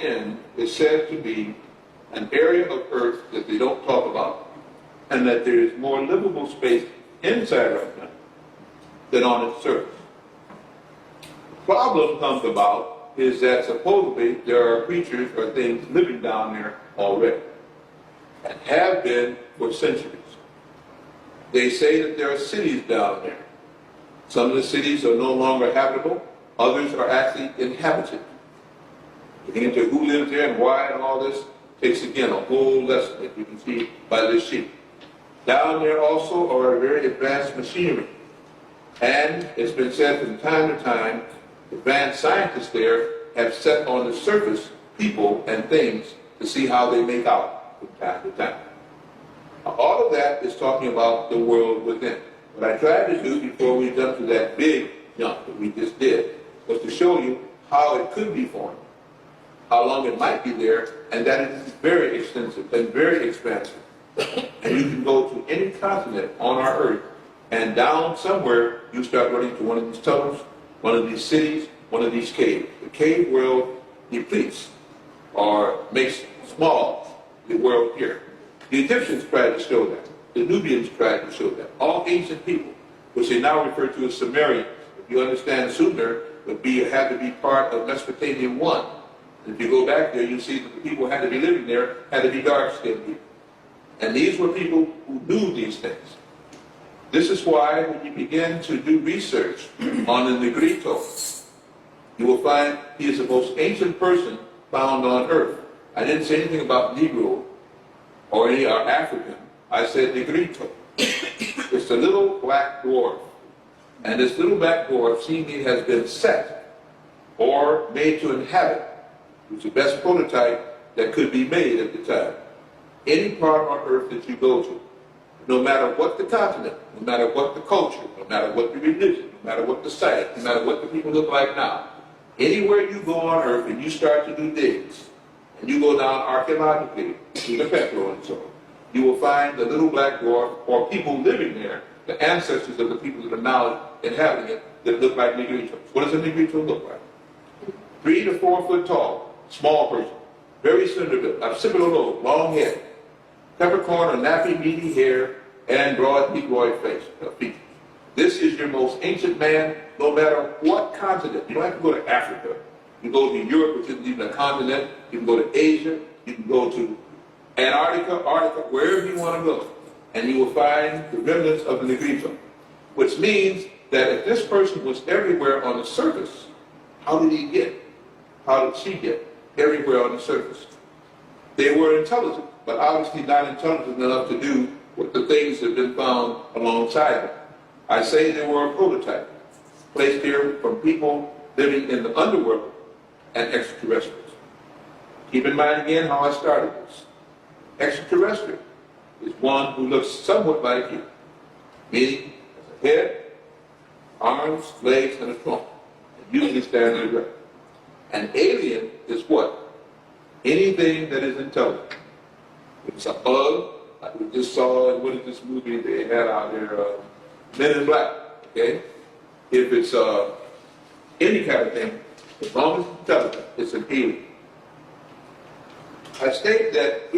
in is said to be an area of Earth that they don't talk about, and that there is more livable space inside right now than on its surface. The problem comes about is that supposedly there are creatures or things living down there already, and have been for centuries. They say that there are cities down there. Some of the cities are no longer habitable, others are actually inhabited. Getting into who lives there and why and all this takes, again, a whole lesson that you can see by this sheet. Down there also are very advanced machinery. And it's been said from time to time, advanced scientists there have set on the surface people and things to see how they make out from time to time. Now, all of that is talking about the world within. What I tried to do before we jumped to that big jump that we just did was to show you how it could be formed, how long it might be there, and that it is very extensive and very expansive. And you can go to any continent on our Earth, and down somewhere you start running to one of these tunnels, one of these cities, one of these caves. The cave world depletes or makes small the world here. The Egyptians tried to show that. The Nubians tried to show that. All ancient people, which they now refer to as Sumerians. If you understand Sumer, had to be part of Mesopotamia 1. And if you go back there, you see that the people who had to be living there had to be dark-skinned people. And these were people who knew these things. This is why when you begin to do research on the Negrito, you will find he is the most ancient person found on Earth. I didn't say anything about Negro or any African. I said Negrito. It's a little black dwarf. And this little black dwarf seemingly has been set or made to inhabit. It's the best prototype that could be made at the time. Any part on Earth that you go to, no matter what the continent, no matter what the culture, no matter what the religion, no matter what the site, no matter what the people look like now, anywhere you go on Earth and you start to do digs, and you go down archaeologically to the petrol and so on, you will find the little black dwarf or people living there, the ancestors of the people that are now inhabiting it, that look like Negritos. What does a Negrito look like? 3 to 4 foot tall, small person, very slender built, occipital lobe, long head, peppercorn or nappy, meaty hair, and broad negroid face, features. This is your most ancient man, no matter what continent. You don't have to go to Africa. You go to Europe, which isn't even a continent. You can go to Asia. You can go to Antarctica, Arctica, wherever you want to go. And you will find the remnants of the Negrito. Which means that if this person was everywhere on the surface, how did he get? How did she get everywhere on the surface? They were intelligent, but obviously not intelligent enough to do what the things that have been found alongside them. I say they were a prototype, placed here from people living in the underworld and extraterrestrials. Keep in mind again how I started this. Extraterrestrial is one who looks somewhat like you, meaning has a head, arms, legs, and a trunk, and usually stands erect. An alien is what? Anything that is intelligent. If it's a bug, like we just saw in what is this movie they had out there, Men in Black, okay? If it's any kind of thing, as long as it's intelligent, it's an alien. I state that